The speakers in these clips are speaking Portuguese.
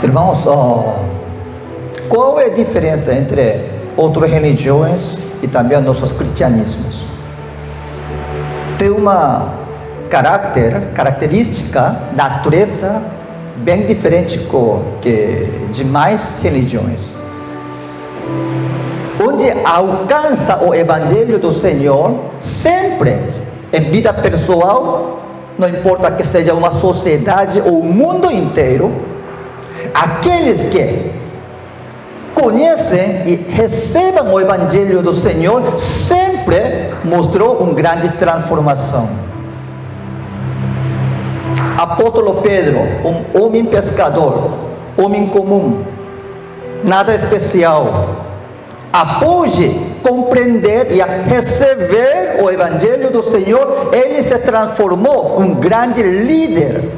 Irmãos, qual é a diferença entre outras religiões e também nossos cristianismos? Tem uma característica, natureza bem diferente que demais religiões. Onde alcança o Evangelho do Senhor, sempre, em vida pessoal, não importa que seja uma sociedade ou o mundo inteiro, aqueles que conhecem e recebem o Evangelho do Senhor, sempre mostrou uma grande transformação. Apóstolo Pedro, um homem pescador, homem comum, nada especial, após compreender e receber o Evangelho do Senhor, ele se transformou em um grande líder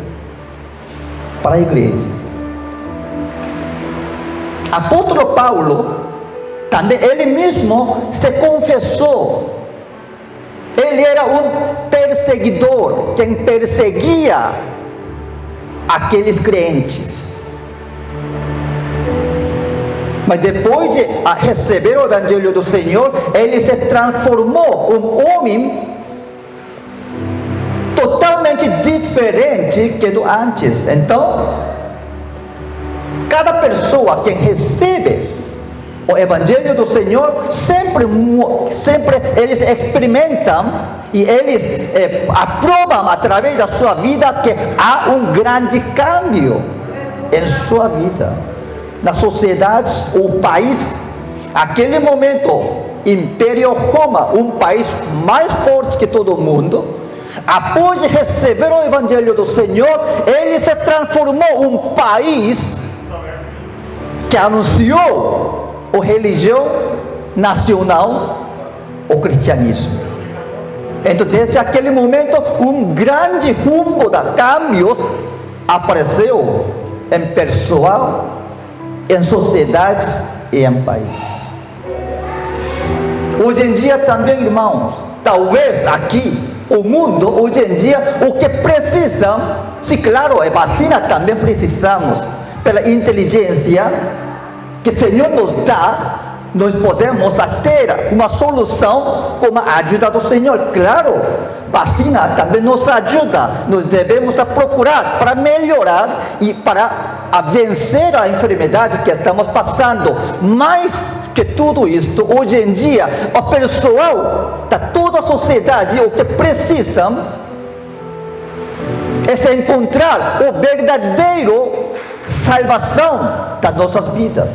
para a igreja. Apóstolo Paulo, também ele mesmo se confessou. Ele era um perseguidor, quem perseguia aqueles crentes. Mas depois de receber o Evangelho do Senhor, ele se transformou um homem totalmente diferente que do antes. Então, cada pessoa que recebe o Evangelho do Senhor, sempre eles experimentam e eles aprovam através da sua vida que há um grande cambio em sua vida. Na sociedade, o país, aquele momento, Império Roma, um país mais forte que todo mundo, após de receber o Evangelho do Senhor, ele se transformou em um país que anunciou a religião nacional, o cristianismo. Então, desde aquele momento, um grande rumo de câmbios apareceu em pessoal, em sociedade e em país. Hoje em dia também, irmãos, talvez aqui, o mundo, hoje em dia, o que precisam, se claro, a vacina também precisamos, pela inteligência que o Senhor nos dá, nós podemos ter uma solução com a ajuda do Senhor. Claro, vacina também nos ajuda, nós devemos procurar para melhorar e para vencer a enfermidade que estamos passando. Mais que tudo isto, hoje em dia, o pessoal da toda a sociedade, o que precisam é se encontrar o verdadeiro salvação das nossas vidas,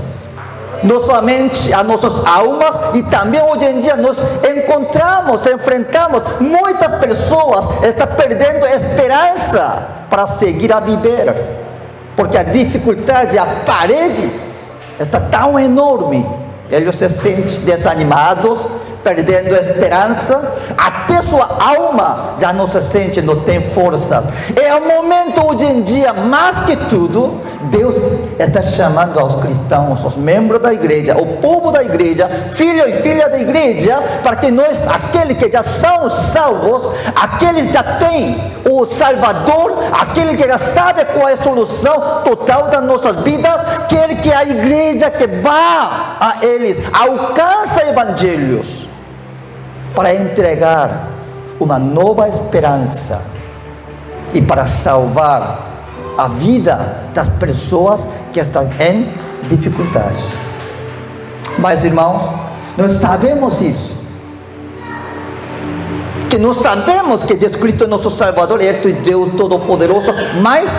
não somente as nossas almas, e também hoje em dia nós enfrentamos muitas pessoas estão perdendo a esperança para seguir a viver, porque a dificuldade, a parede está tão enorme, eles se sentem desanimados, perdendo a esperança, até sua alma já não se sente, não tem forças. É o momento hoje em dia, mais que tudo, Deus está chamando aos cristãos, aos membros da igreja, o povo da igreja, filho e filha da igreja, para que nós, aqueles que já são salvos, aqueles que já têm o Salvador, aquele que já sabe qual é a solução total das nossas vidas, quer que a igreja que vá a eles, alcance evangelhos, para entregar uma nova esperança e para salvar a vida das pessoas que estão em dificuldade. Mas, irmãos, nós sabemos isso, que nós sabemos que Jesus Cristo é nosso Salvador, é Deus Todo-Poderoso, mas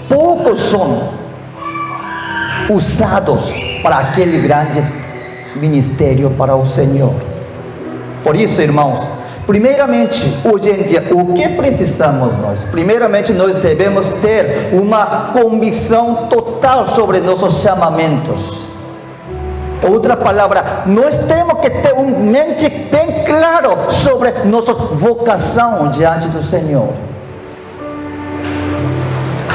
poucos são usados para aquele grande ministério para o Senhor. Por isso, irmãos, primeiramente, hoje em dia, o que precisamos nós? Primeiramente, nós devemos ter uma convicção total sobre nossos chamamentos. Outra palavra, nós temos que ter uma mente bem clara sobre nossa vocação diante do Senhor.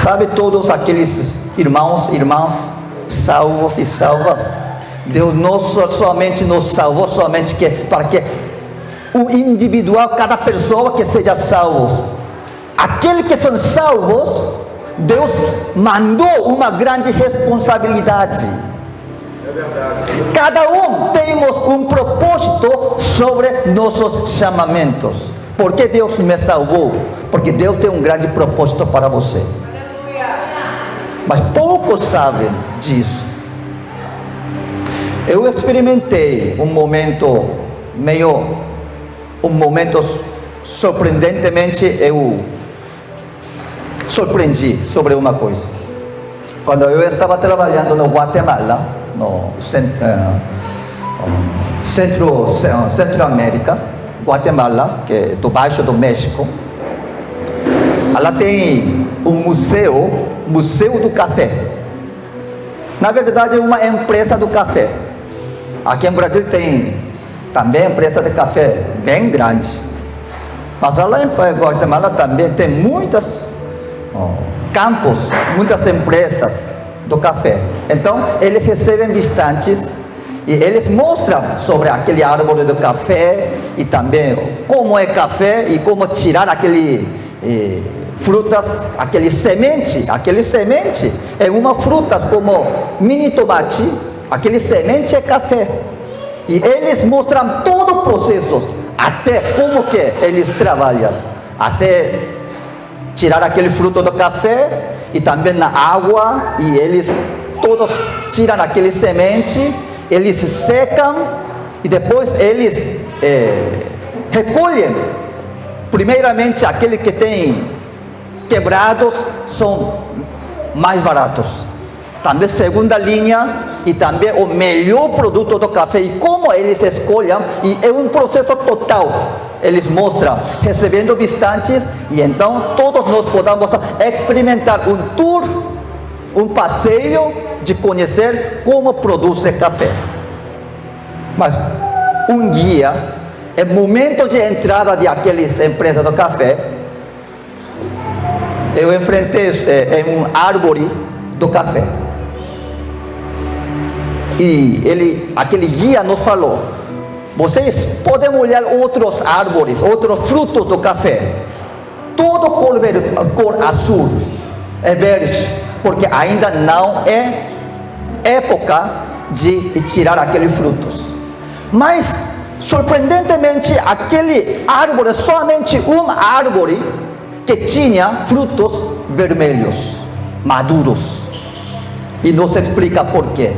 Sabe, todos aqueles irmãos, irmãs, salvos e salvas, Deus não somente nos salvou, somente para que o individual, cada pessoa que seja salvo. Aqueles que são salvos, Deus mandou uma grande responsabilidade. Cada temos um propósito sobre nossos chamamentos. Por que Deus me salvou? Porque Deus tem um grande propósito para você. Mas poucos sabem disso. Eu experimentei um momento surpreendentemente, eu surpreendi sobre uma coisa. Quando eu estava trabalhando no Guatemala, no Centro-América, Guatemala, que é do baixo do México, ela tem um museu do café. Na verdade, é uma empresa do café. Aqui no Brasil tem também empresa de café bem grande. Mas lá em Guatemala também tem muitos campos, muitas empresas do café. Então, eles recebem visitantes e eles mostram sobre aquele árvore do café e também como é café e como tirar aquele frutas, aquele semente é uma fruta como mini tomate, aquele semente é café. E eles mostram todo o processo, até como que eles trabalham, até tirar aquele fruto do café e também na água, e eles todos tiram aquele semente, eles secam e depois eles recolhem. Primeiramente, aquele que tem quebrados são mais baratos. Também segunda linha e também o melhor produto do café. E como eles escolhem, e é um processo total. Eles mostram, recebendo visitantes, e então todos nós podemos experimentar um tour, um passeio de conhecer como produz café. Mas um dia, é momento de entrada de aquelas empresas do café, eu enfrentei em uma árvore do café. E aquele guia nos falou: vocês podem olhar outras árvores, outros frutos do café, todo cor azul, é verde, porque ainda não é época de tirar aqueles frutos. Mas, surpreendentemente, aquele árvore, somente uma árvore, que tinha frutos vermelhos, maduros. E não se explica por quê.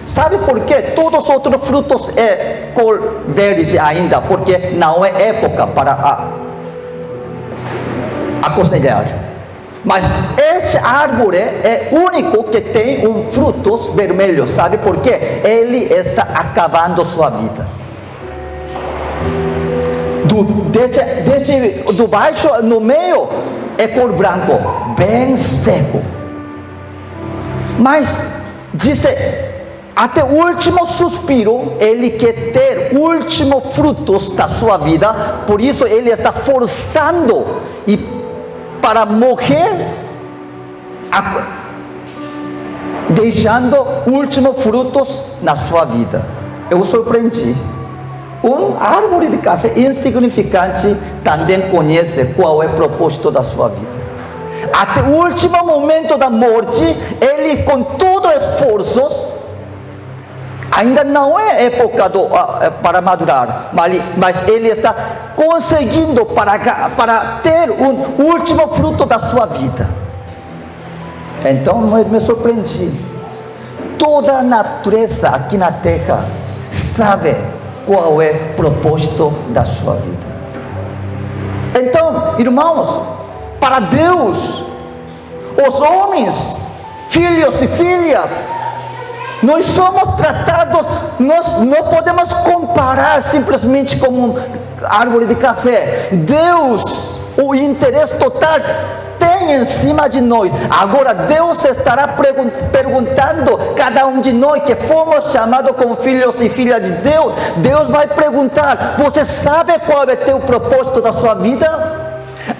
Sabe por quê? Todos os outros frutos é cor verde ainda, porque não é época para aconselhar. Mas esse árvore é único que tem frutos vermelhos. Sabe por quê? Ele está acabando sua vida. Do baixo no meio é cor branco, bem seco. Mas diz, até o último suspiro, ele quer ter últimos frutos da sua vida. Por isso ele está forçando e para morrer, deixando últimos frutos na sua vida. Eu surpreendi. Uma árvore de café insignificante também conhece qual é o propósito da sua vida. Até o último momento da morte, ele com todo esforço, ainda não é época para madurar, mas ele está conseguindo para ter um último fruto da sua vida. Então me surpreendi. Toda a natureza aqui na terra sabe qual é o propósito da sua vida. Então, irmãos, para Deus, os homens, filhos e filhas, nós somos tratados, nós não podemos comparar simplesmente como árvore de café. Deus, o interesse total tem em cima de nós. Agora Deus estará perguntando cada um de nós que fomos chamados como filhos e filhas de Deus. Deus vai perguntar: você sabe qual é o teu propósito da sua vida?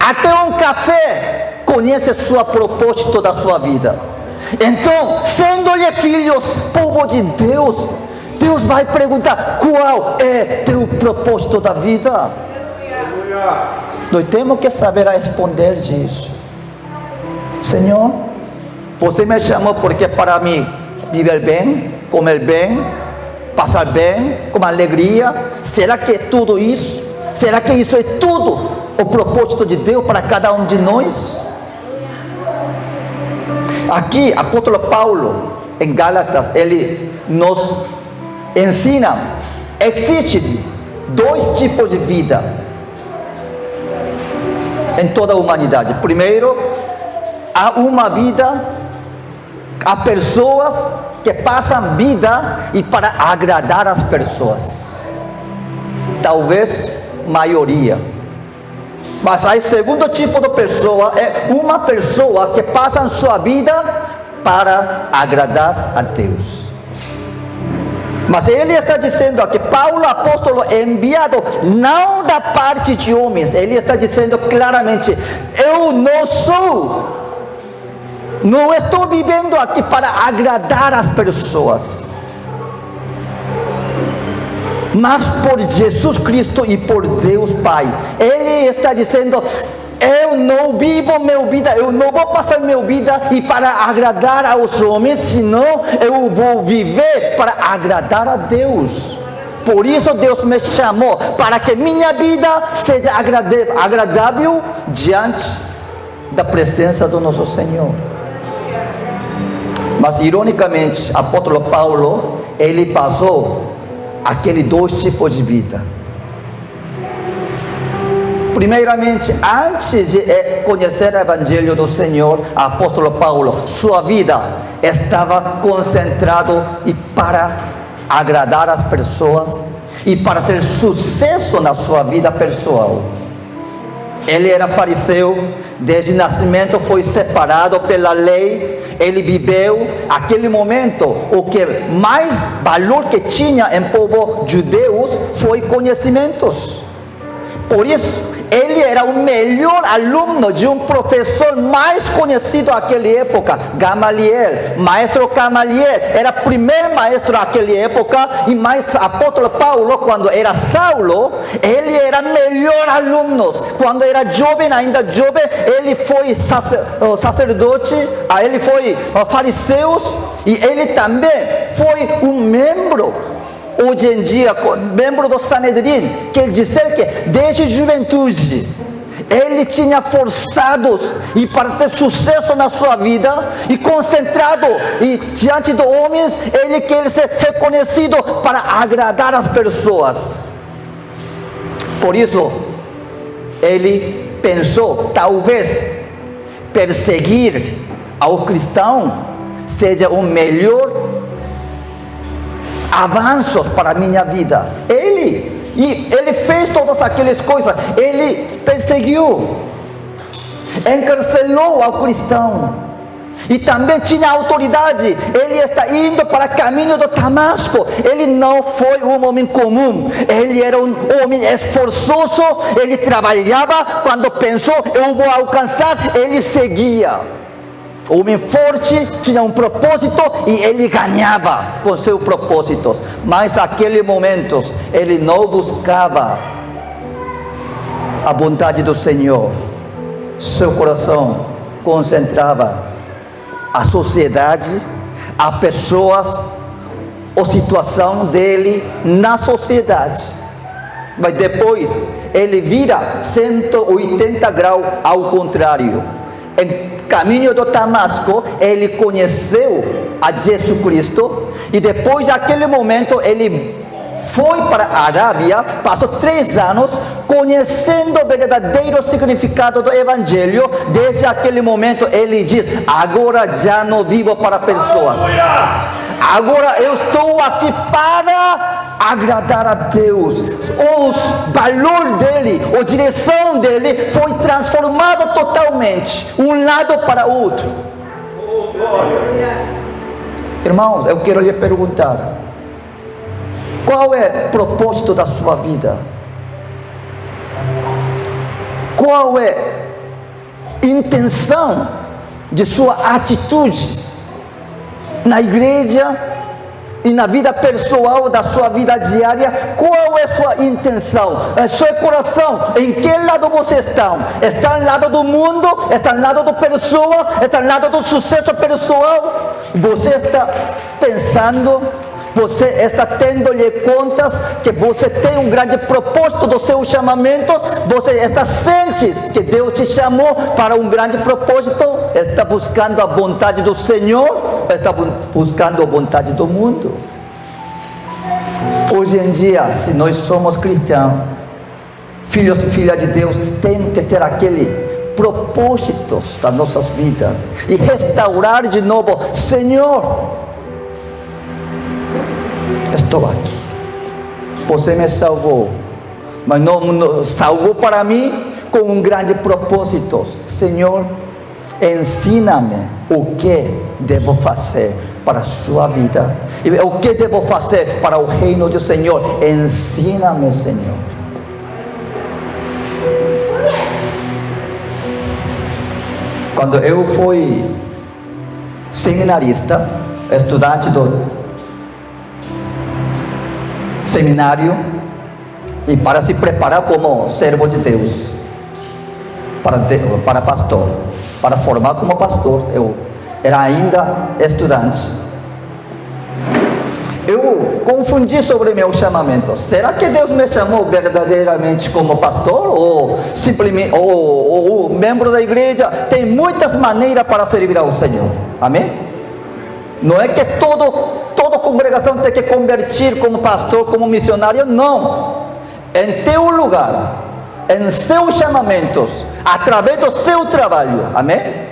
Até um café conhece o seu propósito da sua vida. Então, sendo-lhe filhos, povo de Deus, Deus vai perguntar: qual é teu propósito da vida? Nós temos que saber responder disso. Senhor, você me chamou porque para mim viver bem, comer bem, passar bem, com alegria. Será que é tudo isso? Será que isso é tudo o propósito de Deus para cada um de nós? Aqui, apóstolo Paulo, em Gálatas, ele nos ensina: existem dois tipos de vida em toda a humanidade. Primeiro, há uma vida, há pessoas que passam vida e para agradar as pessoas, talvez maioria. Mas aí, segundo tipo de pessoa, é uma pessoa que passa sua vida para agradar a Deus. Mas ele está dizendo aqui, Paulo, apóstolo enviado não da parte de homens, ele está dizendo claramente: eu não estou vivendo aqui para agradar as pessoas, mas por Jesus Cristo e por Deus Pai. Ele está dizendo: eu não vivo minha vida, eu não vou passar minha vida e para agradar aos homens, senão eu vou viver para agradar a Deus. Por isso Deus me chamou, para que minha vida seja agradável diante da presença do nosso Senhor. Mas ironicamente, o apóstolo Paulo, ele passou aqueles dois tipos de vida. Primeiramente, antes de conhecer o Evangelho do Senhor, o apóstolo Paulo, sua vida estava concentrada para agradar as pessoas e para ter sucesso na sua vida pessoal. Ele era fariseu, desde nascimento foi separado pela lei. Ele viveu aquele momento, o que mais valor que tinha em povo judeu foi conhecimentos. Por isso, ele era o melhor aluno de um professor mais conhecido naquela época, Gamaliel. Maestro Gamaliel era o primeiro maestro naquela época. E mais, apóstolo Paulo, quando era Saulo, ele era o melhor aluno. Quando era jovem, ainda jovem, ele foi sacerdote, ele foi fariseu, e ele também foi um membro. Hoje em dia, membro do Sanedrim, quer dizer que desde juventude ele tinha forçado e para ter sucesso na sua vida e concentrado e diante de homens, ele quer ser reconhecido para agradar as pessoas. Por isso, ele pensou, talvez perseguir ao cristão seja o melhor avanços para a minha vida. Ele fez todas aquelas coisas. Ele perseguiu, encarcelou ao cristão, e também tinha autoridade. Ele está indo para o caminho do Damasco. Ele não foi um homem comum, ele era um homem esforçoso. Ele trabalhava, quando pensou eu vou alcançar, ele seguia. Homem forte, tinha um propósito e ele ganhava com seus propósitos. Mas naquele momento ele não buscava a vontade do Senhor. Seu coração concentrava a sociedade, as pessoas, a situação dele na sociedade. Mas depois ele vira 180 graus ao contrário. Em caminho do Damasco, ele conheceu a Jesus Cristo, e depois daquele momento ele foi para a Arábia, passou 3 anos conhecendo o verdadeiro significado do Evangelho. Desde aquele momento ele diz: agora já não vivo para pessoas, agora eu estou aqui para agradar a Deus. O valor dele, a direção dele foi transformado totalmente, um lado para o outro. Irmãos, eu quero lhe perguntar: qual é o propósito da sua vida? Qual é a intenção de sua atitude na igreja, e na vida pessoal, da sua vida diária, qual é a sua intenção? Seu coração, em que lado você está? Está ao lado do mundo? Está ao lado da pessoa? Está ao lado do sucesso pessoal? Você está pensando, você está tendo-lhe contas que você tem um grande propósito do seu chamamento? Você está sente que Deus te chamou para um grande propósito? Está buscando a vontade do Senhor? Está buscando a vontade do mundo? Hoje em dia, se nós somos cristãos, filhos e filhas de Deus, temos que ter aquele propósitos das nossas vidas e restaurar de novo. Senhor, estou aqui, você me salvou, mas não salvou para mim com um grande propósito. Senhor, ensina-me o que devo fazer para a sua vida, e o que devo fazer para o reino do Senhor. Ensina-me, Senhor. Quando eu fui seminarista, estudante do seminário, e para se preparar como servo de Deus, para pastor, para formar como pastor, eu era ainda estudante. Eu confundi sobre meu chamamento. Será que Deus me chamou verdadeiramente como pastor, ou simplesmente ou membro da igreja? Tem muitas maneiras para servir ao Senhor. Amém? Não é que toda congregação tem que convertir como pastor, como missionário. Não. Em teu lugar, em seus chamamentos, através do seu trabalho. Amém?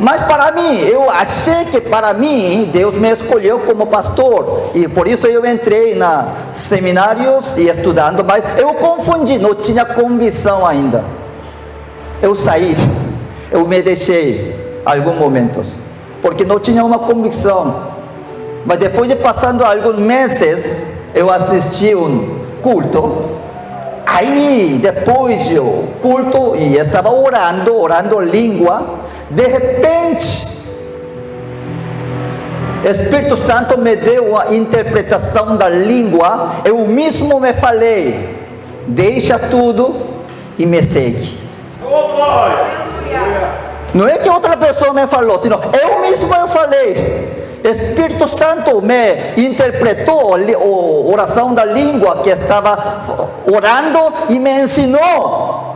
Mas para mim, eu achei que para mim, Deus me escolheu como pastor, e por isso eu entrei na seminários e estudando, mas eu confundi, não tinha convicção ainda. Eu saí, eu me deixei alguns momentos, porque não tinha uma convicção. Mas depois de passando alguns meses, eu assisti um culto. Aí, depois do culto, e estava orando língua. De repente, Espírito Santo me deu uma interpretação da língua. Eu mesmo me falei: deixa tudo e me segue. Não é que outra pessoa me falou, senão eu mesmo falei. Espírito Santo me interpretou a oração da língua que estava orando e me ensinou.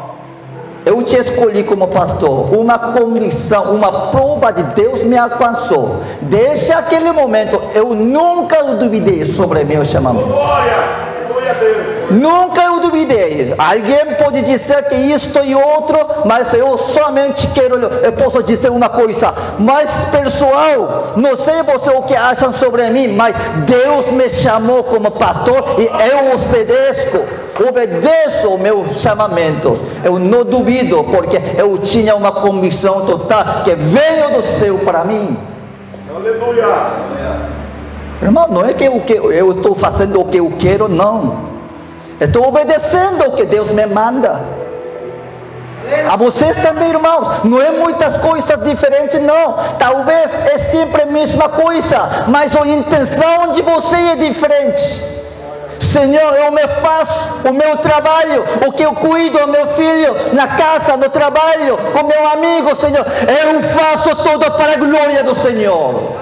Eu te escolhi como pastor. Uma convicção, uma prova de Deus me alcançou. Desde aquele momento, eu nunca duvidei sobre meu chamamento. Glória a Deus. Nunca eu duvidei. Alguém pode dizer que isto e outro, mas eu somente eu posso dizer uma coisa. Mas pessoal, não sei você o que acham sobre mim, mas Deus me chamou como pastor e eu obedeço o meu chamamento. Eu não duvido, porque eu tinha uma convicção total que veio do céu para mim. Aleluia. Irmão, não é que eu estou fazendo o que eu quero, não. Estou obedecendo o que Deus me manda. A vocês também, irmãos, não é muitas coisas diferentes, não. Talvez é sempre a mesma coisa, mas a intenção de você é diferente. Senhor, eu me faço o meu trabalho, o que eu cuido do meu filho, na casa, no trabalho, com meu amigo, Senhor. Eu faço tudo para a glória do Senhor.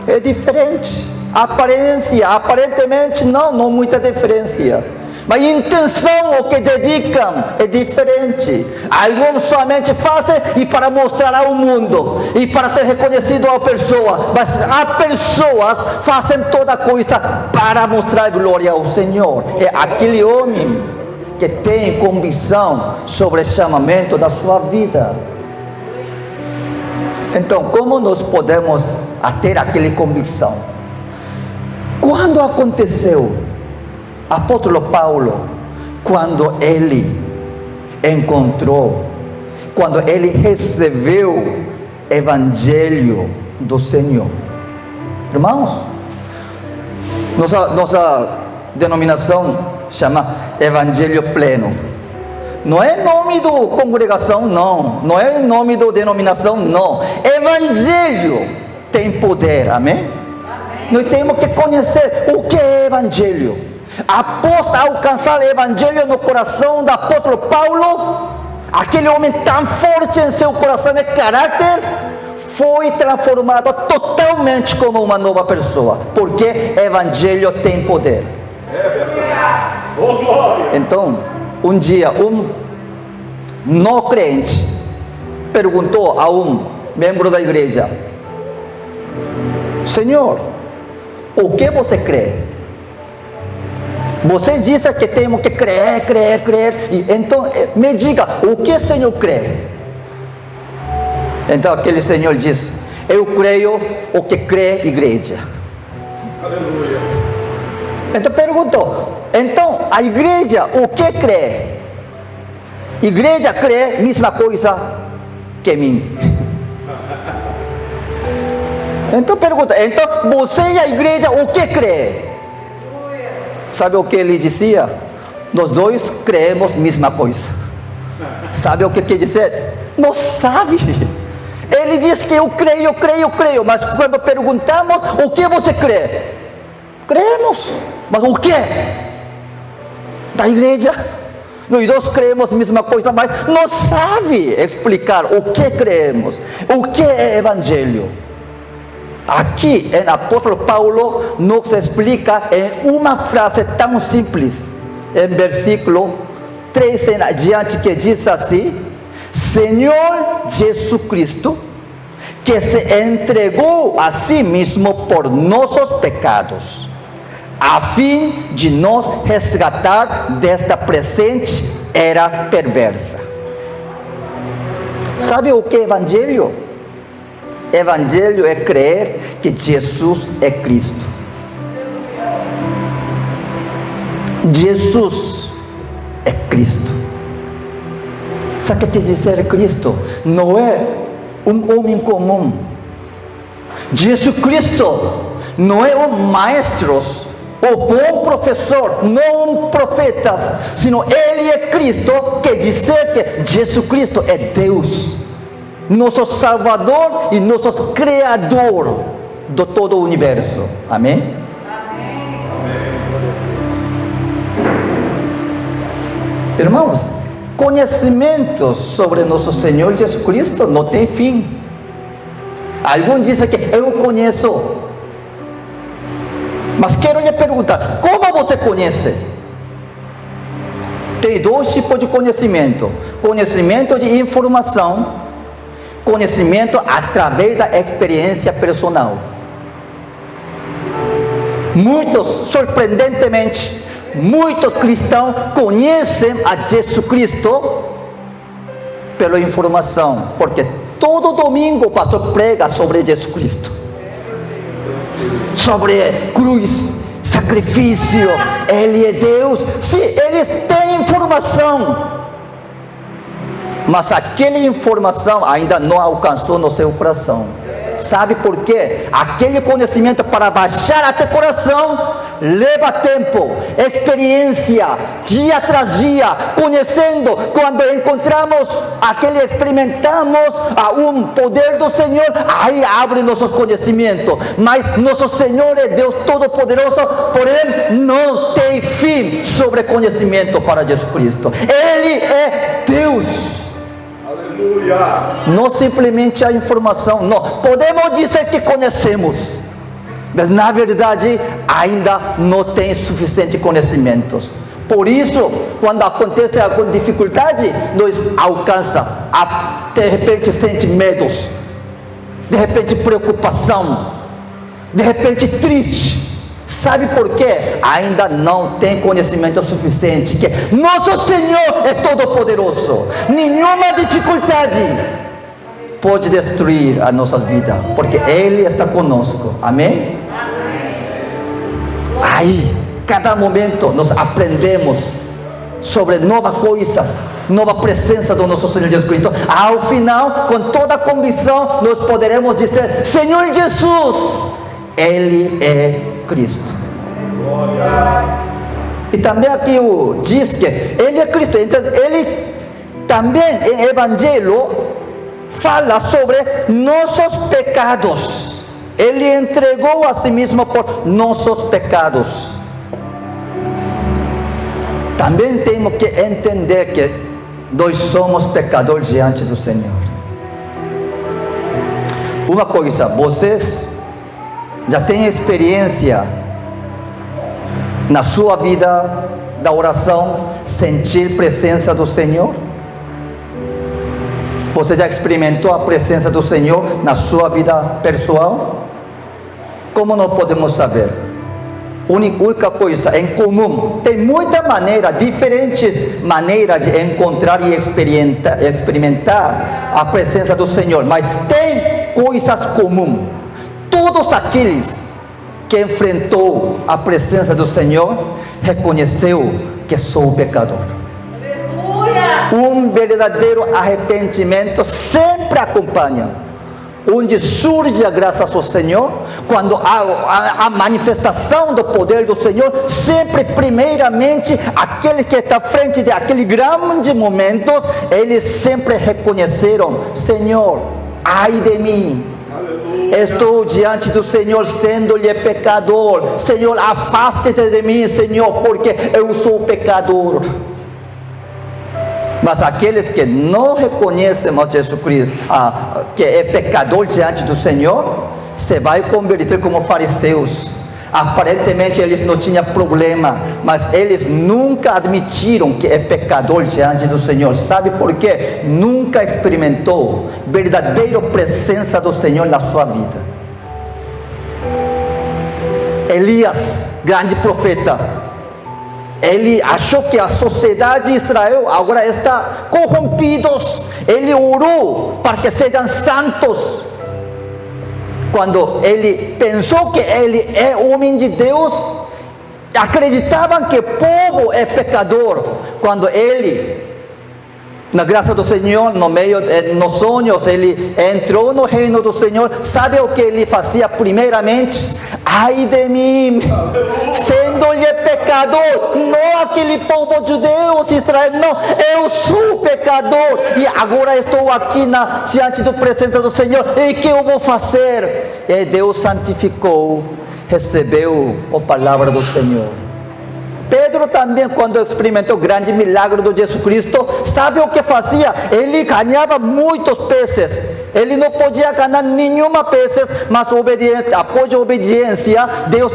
É diferente. Aparentemente não muita diferença. Mas a intenção, o que dedicam, é diferente. Alguns somente fazem e para mostrar ao mundo, e para ser reconhecido a pessoa. Mas as pessoas fazem toda coisa para mostrar glória ao Senhor. É aquele homem que tem convicção sobre o chamamento da sua vida. Então, como nós podemos ter aquela convicção? Quando aconteceu? Apóstolo Paulo, quando ele encontrou, quando ele recebeu o Evangelho do Senhor. Irmãos, nossa denominação chama Evangelho Pleno. Não é nome da congregação, não é nome da denominação, não. Evangelho tem poder, amém? Nós temos que conhecer o que é Evangelho. Após alcançar o Evangelho no coração do apóstolo Paulo, aquele homem tão forte em seu coração e caráter, foi transformado totalmente como uma nova pessoa, porque Evangelho tem poder. Então, um dia, um não crente perguntou a um membro da igreja: Senhor, o que você crê? Você disse que temos que crer. Então, me diga, o que o Senhor crê? Então, aquele senhor diz: eu creio o que crê a igreja. Aleluia. Então, perguntou: então, a igreja, o que crê? A igreja crê a mesma coisa que mim. Então, pergunta: então, você e a igreja, o que crê? Sabe o que ele dizia? Nós dois cremos a mesma coisa. Sabe o que quer dizer? Não sabe. Ele diz que eu creio, mas quando perguntamos, o que você crê? Cremos, mas o que? Da igreja? Nós dois cremos a mesma coisa, mas não sabe explicar o que cremos, o que é Evangelho. Aqui, em apóstolo Paulo, nos explica em uma frase tão simples, em versículo 3 em adiante, que diz assim: Senhor Jesus Cristo, que se entregou a si mesmo por nossos pecados, a fim de nos resgatar desta presente era perversa. Sabe o que é Evangelho? Evangelho é crer que Jesus é Cristo. Jesus é Cristo. Sabe o que quer dizer Cristo? Não é um homem comum. Jesus Cristo não é um maestro, ou bom professor, não um profeta, sino Ele é Cristo, quer dizer que Jesus Cristo é Deus, nosso Salvador e nosso Criador de todo o universo. Amém? Amém. Irmãos, conhecimento sobre nosso Senhor Jesus Cristo não tem fim. Alguns dizem que eu conheço, mas quero lhe perguntar: como você conhece? Tem dois tipos de conhecimento: conhecimento de informação, conhecimento através da experiência personal. Muitos, surpreendentemente, muitos cristãos conhecem a Jesus Cristo pela informação, porque todo domingo o pastor prega sobre Jesus Cristo, sobre cruz, sacrifício. Ele é Deus. Sim, eles têm informação, mas aquela informação ainda não alcançou no seu coração. Sabe por quê? Aquele conhecimento, para baixar até o coração, leva tempo, experiência, dia tras dia, conhecendo. Quando encontramos experimentamos um poder do Senhor, aí abre nossos conhecimentos. Mas nosso Senhor é Deus Todo-Poderoso, porém não tem fim sobre conhecimento para Jesus Cristo. Ele é Deus. Não simplesmente a informação, não. Podemos dizer que conhecemos, mas na verdade ainda não tem suficiente conhecimentos. Por isso, quando acontece alguma dificuldade, nós alcançamos, de repente sente medos, de repente preocupação, de repente triste. Sabe por quê? Ainda não tem conhecimento suficiente que nosso Senhor é todo-poderoso. Nenhuma dificuldade pode destruir a nossa vida, porque Ele está conosco. Amém? Aí, cada momento nós aprendemos sobre novas coisas, nova presença do nosso Senhor Jesus Cristo. Ao final, com toda a convicção, nós poderemos dizer: Senhor Jesus, Ele é Cristo. E também aqui diz que Ele é Cristo. Então, Ele também em Evangelho fala sobre nossos pecados. Ele entregou a si mesmo por nossos pecados. Também temos que entender que nós somos pecadores diante do Senhor. Uma coisa, vocês já têm experiência na sua vida da oração, sentir presença do Senhor? Você já experimentou a presença do Senhor na sua vida pessoal? Como não podemos saber? Única coisa em comum, tem muita maneira, diferentes maneiras de encontrar e experimentar a presença do Senhor, mas tem coisas comuns. Todos aqueles que enfrentou a presença do Senhor reconheceu que sou pecador. Um verdadeiro arrependimento sempre acompanha, onde surge a graça do Senhor, quando a manifestação do poder do Senhor, sempre primeiramente, aquele que está à frente de aquele grande momento, eles sempre reconheceram: Senhor, ai de mim, estou diante do Senhor sendo-lhe pecador. Senhor, afaste-te de mim, Senhor, porque eu sou pecador. Mas aqueles que não reconhecem a Jesus Cristo, que é pecador diante do Senhor, se vai converter como fariseus. Aparentemente eles não tinham problema, mas eles nunca admitiram que é pecador diante do Senhor. Sabe por quê? Nunca experimentou verdadeira presença do Senhor na sua vida. Elias, grande profeta, ele achou que a sociedade de Israel agora está corrompidos. Ele orou para que sejam santos. Quando ele pensou que ele é homem de Deus, acreditavam que o povo é pecador. Quando ele, na graça do Senhor, nos sonhos, ele entrou no reino do Senhor, sabe o que ele fazia primeiramente? Ai de mim, sendo-lhe pecador, não aquele povo judeu, Israel, não, eu sou pecador, e agora estou aqui diante da presença do Senhor, e o que eu vou fazer? E Deus santificou, recebeu a palavra do Senhor. Pedro também, quando experimentou o grande milagre de Jesus Cristo, sabe o que fazia? Ele ganhava muitos peces. Ele não podia ganhar nenhuma peces, mas após a obediência, Deus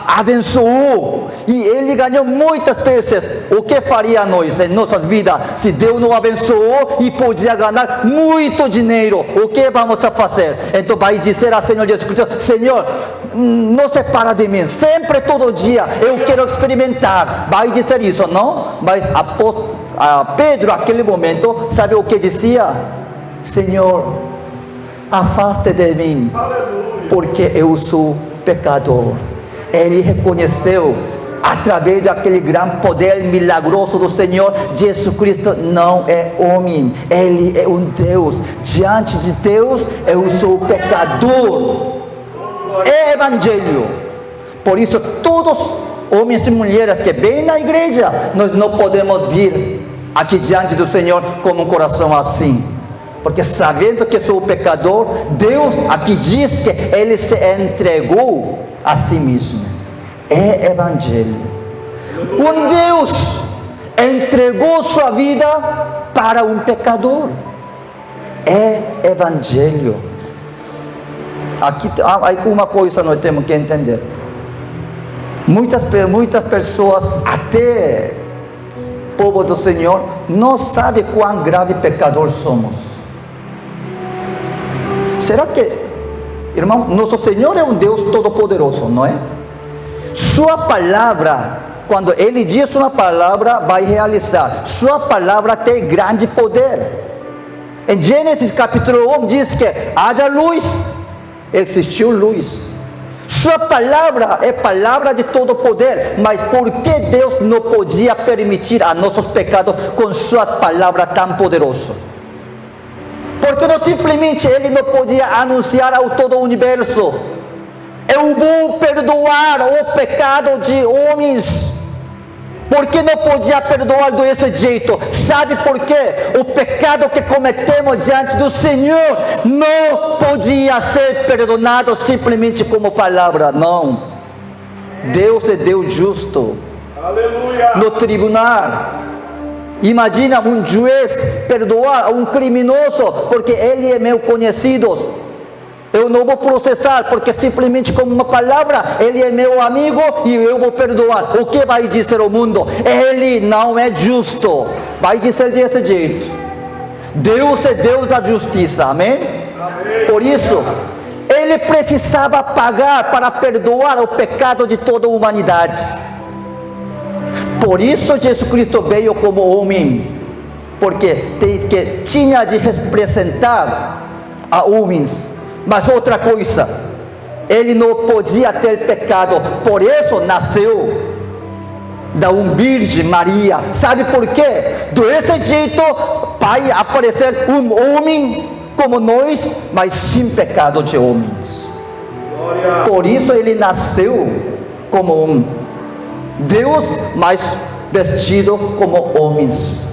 abençoou. E ele ganhou muitas peces. O que faria nós em nossas vidas, se Deus não abençoou e podia ganhar muito dinheiro? O que vamos a fazer? Então vai dizer ao Senhor Jesus Cristo: Senhor, não separa de mim, sempre, todo dia, eu quero experimentar. Vai dizer isso, não? Mas Pedro, naquele momento, sabe o que dizia? Senhor, afaste de mim, porque eu sou pecador. Ele reconheceu, através daquele grande poder milagroso do Senhor, Jesus Cristo não é homem, Ele é um Deus. Diante de Deus, eu sou pecador. É evangelho. Por isso, todos homens e mulheres que vêm na igreja, nós não podemos vir aqui diante do Senhor com um coração assim, porque sabendo que sou pecador, Deus aqui diz que Ele se entregou a si mesmo. É evangelho. Um Deus entregou sua vida para um pecador. É evangelho. Aqui há uma coisa nós temos que entender. Muitas pessoas, até o povo do Senhor, não sabe quão grave pecador somos. Será que, irmão, nosso Senhor é um Deus todo-poderoso, não é? Sua palavra, quando Ele diz uma palavra, vai realizar. Sua palavra tem grande poder. Em Gênesis capítulo 1 diz que haja luz, existiu luz. Sua palavra é palavra de todo poder, mas por que Deus não podia permitir a nossos pecados com sua palavra tão poderosa? Porque não simplesmente Ele não podia anunciar ao todo o universo: eu vou perdoar o pecado de homens. Por que não podia perdoar desse jeito? Sabe por quê? O pecado que cometemos diante do Senhor não podia ser perdonado simplesmente como palavra, não. Deus é Deus justo. Aleluia. No tribunal, imagina um juiz perdoar um criminoso porque ele é meu conhecido. Eu não vou processar, porque simplesmente com uma palavra, ele é meu amigo e eu vou perdoar. O que vai dizer o mundo? Ele não é justo. Vai dizer desse jeito. Deus é Deus da justiça, amém? Amém. Por isso, ele precisava pagar para perdoar o pecado de toda a humanidade. Por isso Jesus Cristo veio como homem, porque tinha de representar a homens. Mas outra coisa, ele não podia ter pecado, por isso nasceu da uma Virgem Maria. Sabe por quê? Desse jeito vai aparecer um homem como nós, mas sem pecado de homens. Glória. Por isso ele nasceu como um Deus, mas vestido como homens,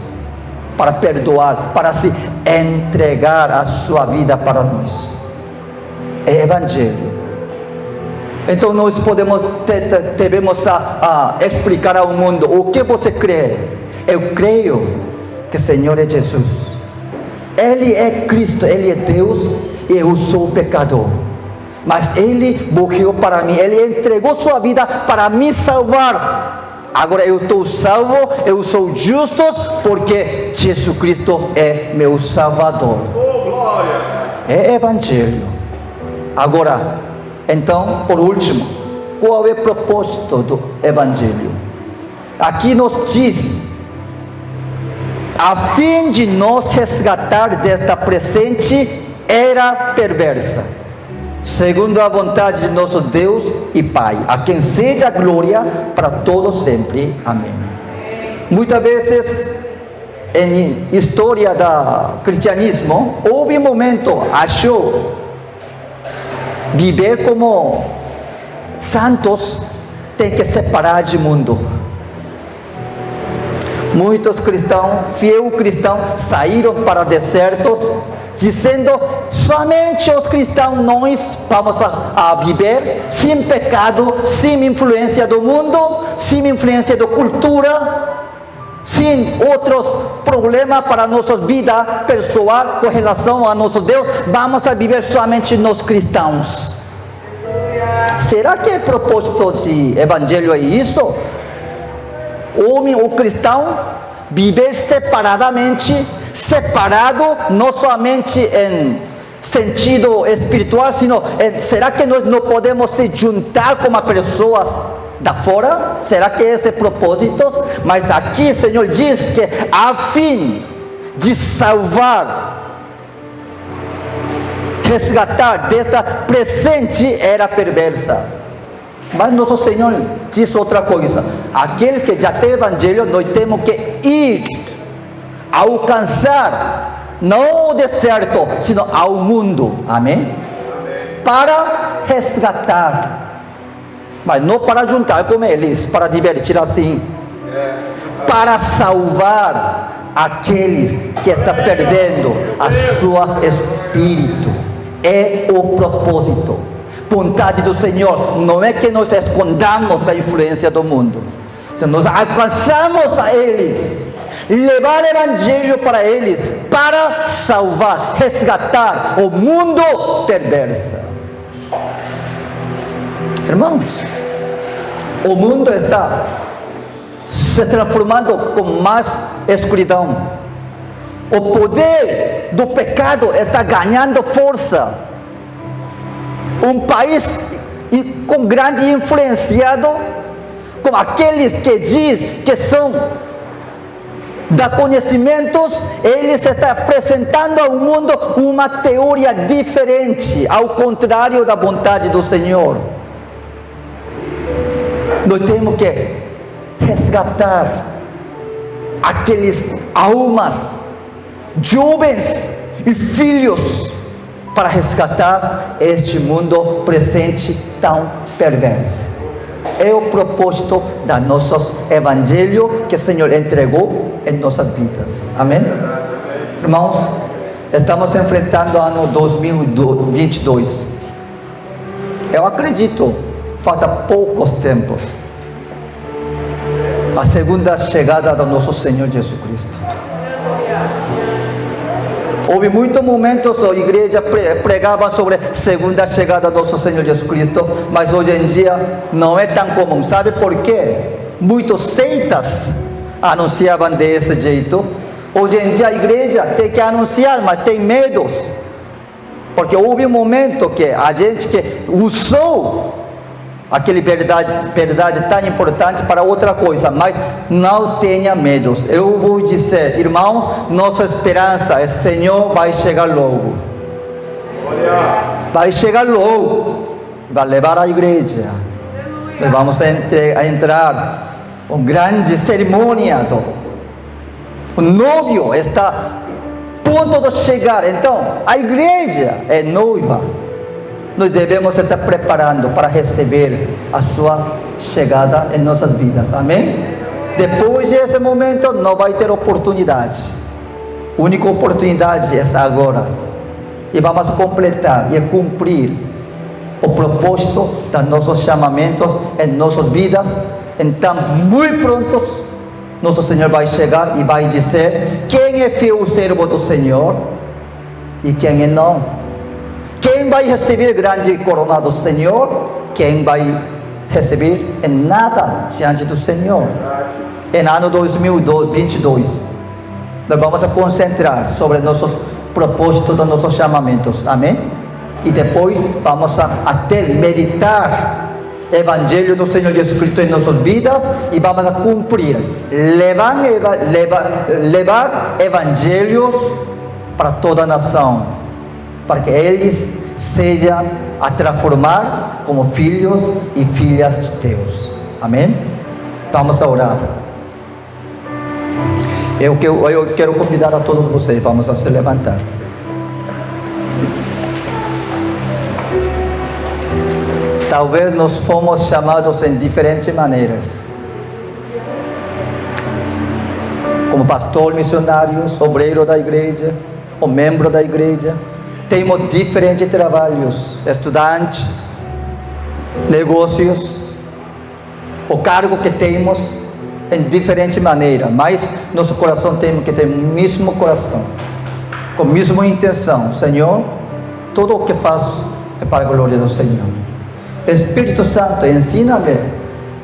para perdoar, para se entregar a sua vida para nós. É Evangelho. Então nós devemos explicar ao mundo: o que você crê? Eu creio que o Senhor é Jesus, Ele é Cristo, Ele é Deus, e eu sou pecador, mas Ele morreu para mim, Ele entregou sua vida para me salvar. Agora eu estou salvo, eu sou justo, porque Jesus Cristo é meu Salvador. Oh, glória. É Evangelho. Agora, então, por último, qual é o propósito do Evangelho? Aqui nos diz: a fim de nos resgatar desta presente era perversa, segundo a vontade de nosso Deus e Pai, a quem seja a glória para todos sempre. Amém. Muitas vezes, em história do cristianismo, houve um momento, achou, viver como santos tem que separar do mundo. Muitos cristãos, fiel cristãos, saíram para desertos, dizendo: somente os cristãos nós vamos a viver sem pecado, sem influência do mundo, sem influência da cultura, sem outros problemas para nossa vida pessoal com relação a nosso Deus. Vamos a viver somente nós cristãos. Será que o propósito de Evangelho é isso? O homem, o cristão, viver separadamente, separado, não somente em sentido espiritual, sino será que nós não podemos se juntar com as pessoas da fora? Será que esse é o propósito? Mas aqui o Senhor diz que a fim de salvar, resgatar desta presente era perversa. Mas nosso Senhor diz outra coisa: aquele que já tem Evangelho, nós temos que ir, alcançar, não o deserto, sino ao mundo, amém? Para resgatar, mas não para juntar com eles, para divertir assim, para salvar aqueles que estão perdendo a sua espírito. É o propósito. Vontade do Senhor não é que nós escondamos da influência do mundo, nós alcançamos a eles, levar o Evangelho para eles, para salvar, resgatar o mundo perverso. Irmãos, o mundo está se transformando com mais escuridão. O poder do pecado está ganhando força. Um país com grande influenciado, com aqueles que diz que são da conhecimentos, eles estão apresentando ao mundo uma teoria diferente, ao contrário da vontade do Senhor. Nós temos que resgatar aqueles almas, jovens e filhos, para resgatar este mundo presente tão perverso. é o propósito do nosso evangelho que o Senhor entregou em nossas vidas. Amém? Irmãos, estamos enfrentando o ano 2022. Eu acredito, falta poucos tempos a segunda chegada do nosso Senhor Jesus Cristo. Houve muitos momentos a igreja pregava sobre a segunda chegada do nosso Senhor Jesus Cristo, mas hoje em dia não é tão comum. Sabe por quê? Muitas seitas anunciavam desse jeito. Hoje em dia a igreja tem que anunciar, mas tem medo. Porque houve um momento que a gente que usou aquela verdade tão importante para outra coisa, mas não tenha medo. Eu vou dizer, irmão, nossa esperança é: Senhor vai chegar logo. Vai chegar logo, vai levar a igreja. Nós vamos entrar uma grande cerimônia. O noivo está a ponto de chegar. Então, a igreja é noiva. Nós devemos estar preparando para receber a sua chegada em nossas vidas. Amém? Depois desse momento não vai ter oportunidade. A única oportunidade é agora. E vamos completar e cumprir o propósito dos nossos chamamentos em nossas vidas. Então, muito prontos, nosso Senhor vai chegar e vai dizer quem é fiel servo do Senhor e quem é não. Quem vai receber grande corona do Senhor? Quem vai receber em nada diante do Senhor? Em ano 2022, nós vamos a concentrar sobre nossos propósitos, dos nossos chamamentos. Amém? E depois vamos a ter, meditar o Evangelho do Senhor Jesus Cristo em nossas vidas e vamos a cumprir, levar Evangelhos para toda a nação, para que eles sejam a transformar como filhos e filhas de Deus. Amém? Vamos a orar. Eu quero convidar a todos vocês, vamos a se levantar. Talvez nós fomos chamados em diferentes maneiras, como pastor, missionários, obreiro da igreja, ou membro da igreja. Temos diferentes trabalhos, estudantes, negócios, o cargo que temos em diferente maneira, mas nosso coração tem que ter o mesmo coração, com a mesma intenção. Senhor, tudo o que faço é para a glória do Senhor. Espírito Santo, ensina-me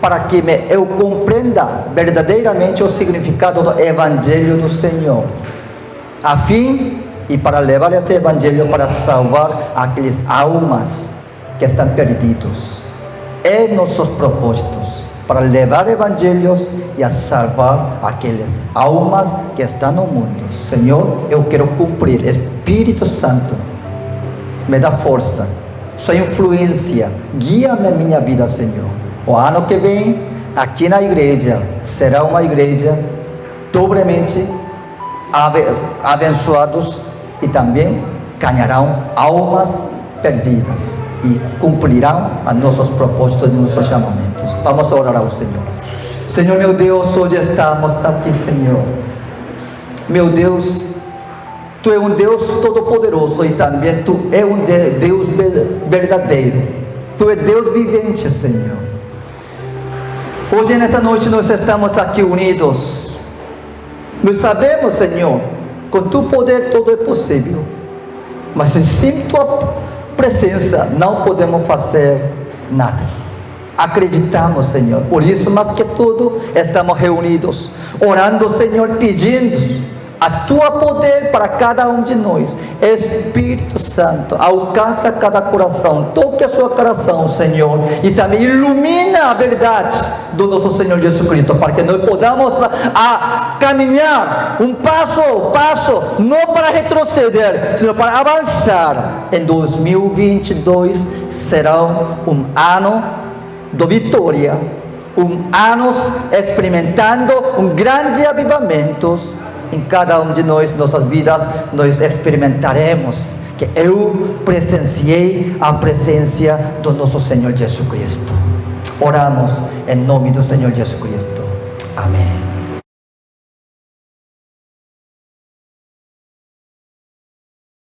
para que eu compreenda verdadeiramente o significado do Evangelho do Senhor, a fim e para levar este Evangelho para salvar aquelas almas que estão perdidas. É nossos propósitos para levar evangelhos e a salvar aquelas almas que estão no mundo. Senhor, eu quero cumprir. Espírito Santo, me dá força, sua influência, guia-me a minha vida, Senhor. O ano que vem, aqui na igreja, será uma igreja dobremente abençoados e também ganharão almas perdidas e cumprirão os nossos propósitos e nossos chamamentos. Vamos orar ao Senhor. Senhor meu Deus, hoje estamos aqui, Senhor. Meu Deus, Tu é um Deus todo-poderoso e também Tu é um Deus verdadeiro. Tu é Deus vivente, Senhor. Hoje, nesta noite, nós estamos aqui unidos. Nós sabemos, Senhor, com Tu poder tudo é possível. Mas sem Tua presença não podemos fazer nada. Acreditamos, Senhor. Por isso, mais que tudo, estamos reunidos, orando, Senhor, pedindo a Tua poder para cada um de nós. Espírito Santo, alcança cada coração, toque a sua coração, Senhor, e também ilumina a verdade do nosso Senhor Jesus Cristo, para que nós podamos caminhar um passo, não para retroceder, sino para avançar. Em 2022 será um ano de vitória, um ano experimentando um grande avivamento. Em cada um de nós, nossas vidas, nós experimentaremos que eu presenciei a presença do nosso Senhor Jesus Cristo. Oramos em nome do Senhor Jesus Cristo. Amém.